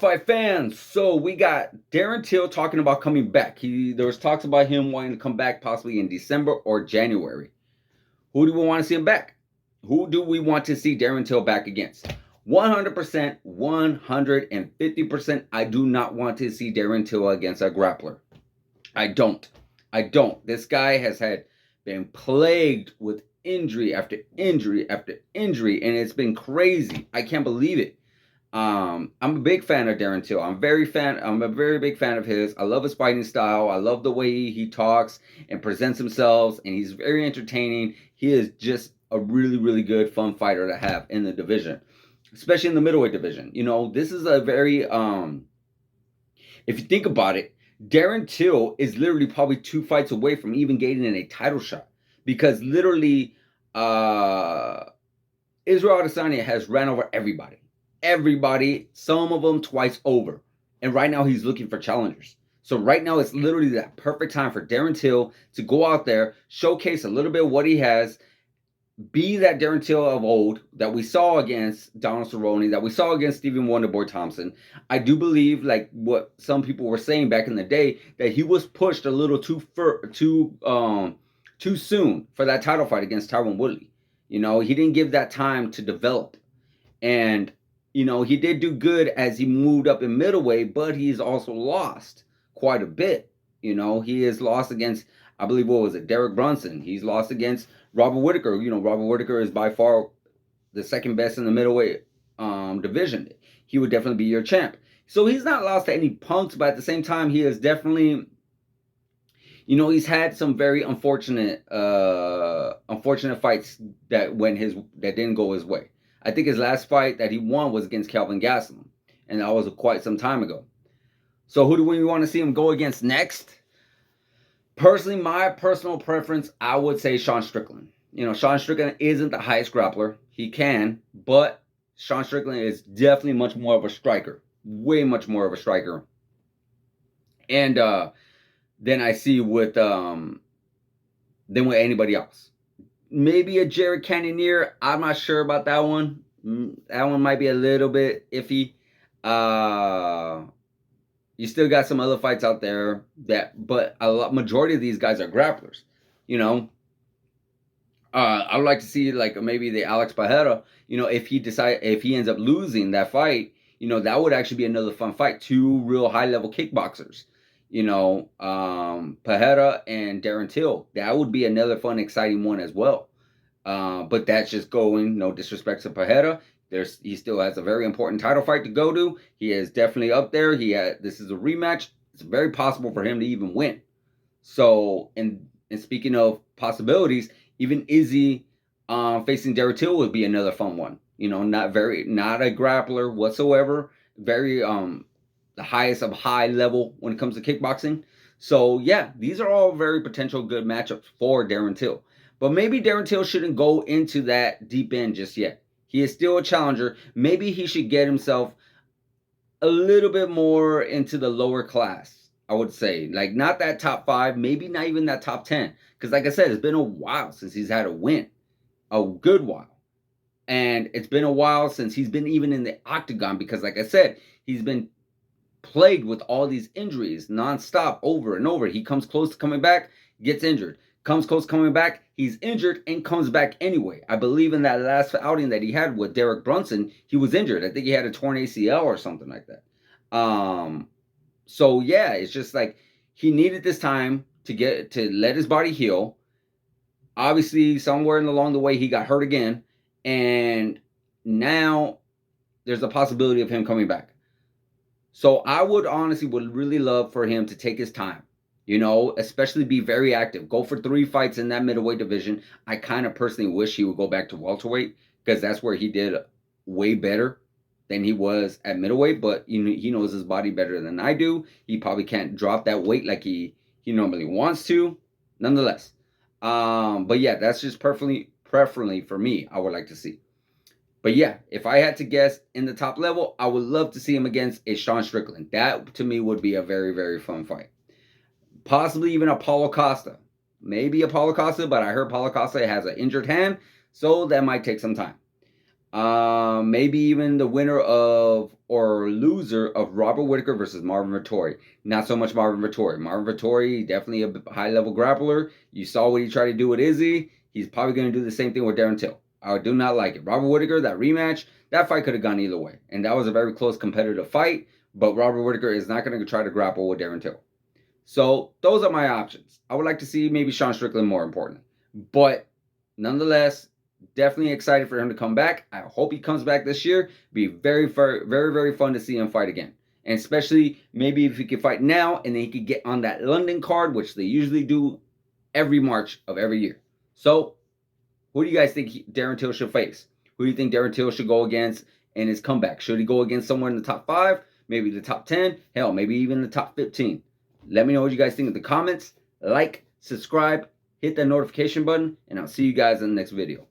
Fight fans, so we got Darren Till talking about coming back. There was talks about him wanting to come back possibly in December or January. Who do we want to see him back? Who do we want to see Darren Till back against? 100%, 150%. I do not want to see Darren Till against a grappler. I don't. This guy has been plagued with injury after injury after injury, and it's been crazy. I can't believe it. I'm a big fan of Darren Till. I'm a very big fan of his. I love his fighting style. I love the way he talks and presents himself, and he's very entertaining. He is just a really, really good, fun fighter to have in the division, especially in the middleweight division. You know, this is a very if you think about it, Darren Till is literally probably 2 fights away from even getting in a title shot, because literally Israel Adesanya has ran over everybody. Some of them twice over. And right now he's looking for challengers. So right now it's literally that perfect time for Darren Till to go out there, showcase a little bit of what he has, be that Darren Till of old that we saw against Donald Cerrone, that we saw against Stephen Wonderboy Thompson. I do believe, like what some people were saying back in the day, that he was pushed a little too soon for that title fight against Tyron Woodley. You know, he didn't give that time to develop. And you know, he did do good as he moved up in middleweight, but he's also lost quite a bit. You know, he has lost against, I believe, what was it, Derek Brunson. He's lost against Robert Whittaker. You know, Robert Whittaker is by far the second best in the middleweight division. He would definitely be your champ. So he's not lost to any punks, but at the same time, he is definitely, you know, he's had some very unfortunate fights that didn't go his way. I think his last fight that he won was against Kelvin Gastelum, and that was quite some time ago. So who do we want to see him go against next? Personally, my personal preference, I would say Sean Strickland. You know, Sean Strickland isn't the highest grappler. He can, but Sean Strickland is definitely much more of a striker. Way much more of a striker. And than I see with anybody else. Maybe a Jared Cannonier. I'm not sure about that one. That one might be a little bit iffy. You still got some other fights out there but majority of these guys are grapplers. You know, I would like to see like maybe the Alex Pereira. You know, if he ends up losing that fight, you know, that would actually be another fun fight. 2 real high level kickboxers. You know, Pereira and Darren Till. That would be another fun, exciting one as well. But that's just going, no disrespect to Pereira. He still has a very important title fight to go to. He is definitely up there. This is a rematch. It's very possible for him to even win. So, and speaking of possibilities, even Izzy facing Darren Till would be another fun one. You know, not a grappler whatsoever. Very the highest of high level when it comes to kickboxing. So yeah, these are all very potential good matchups for Darren Till. But maybe Darren Till shouldn't go into that deep end just yet. He is still a challenger. Maybe he should get himself a little bit more into the lower class, I would say. Like not that top 5, maybe not even that top 10. Because like I said, it's been a while since he's had a win. A good while. And it's been a while since he's been even in the octagon, because like I said, he's been plagued with all these injuries nonstop over and over. He comes close to coming back, gets injured. Comes close to coming back, he's injured and comes back anyway. I believe in that last outing that he had with Derek Brunson, he was injured. I think he had a torn ACL or something like that. So yeah, it's just like he needed this time to let his body heal. Obviously, somewhere along the way, he got hurt again, and now there's a possibility of him coming back. So I would really love for him to take his time, you know, especially be very active. Go for 3 fights in that middleweight division. I kind of personally wish he would go back to welterweight, because that's where he did way better than he was at middleweight. But he knows his body better than I do. He probably can't drop that weight like he normally wants to. Nonetheless, but yeah, that's just preferably for me, I would like to see. But yeah, if I had to guess in the top level, I would love to see him against a Sean Strickland. That, to me, would be a very, very fun fight. Possibly even a Paulo Costa. Maybe a Paulo Costa, but I heard Paulo Costa has an injured hand, so that might take some time. Maybe even the winner of or loser of Robert Whitaker versus Marvin Vettori. Not so much Marvin Vettori. Marvin Vettori, definitely a high level grappler. You saw what he tried to do with Izzy. He's probably going to do the same thing with Darren Till. I do not like it. Robert Whitaker, that rematch, that fight could have gone either way. And that was a very close competitive fight. But Robert Whitaker is not going to try to grapple with Darren Till. So those are my options. I would like to see maybe Sean Strickland more important. But nonetheless, definitely excited for him to come back. I hope he comes back this year. Be very, very fun to see him fight again. And especially maybe if he could fight now and then he could get on that London card, which they usually do every March of every year. So, who do you guys think Darren Till should face? Who do you think Darren Till should go against in his comeback? Should he go against someone in the top 5? Maybe the top 10? Hell, maybe even the top 15. Let me know what you guys think in the comments. Like, subscribe, hit that notification button, and I'll see you guys in the next video.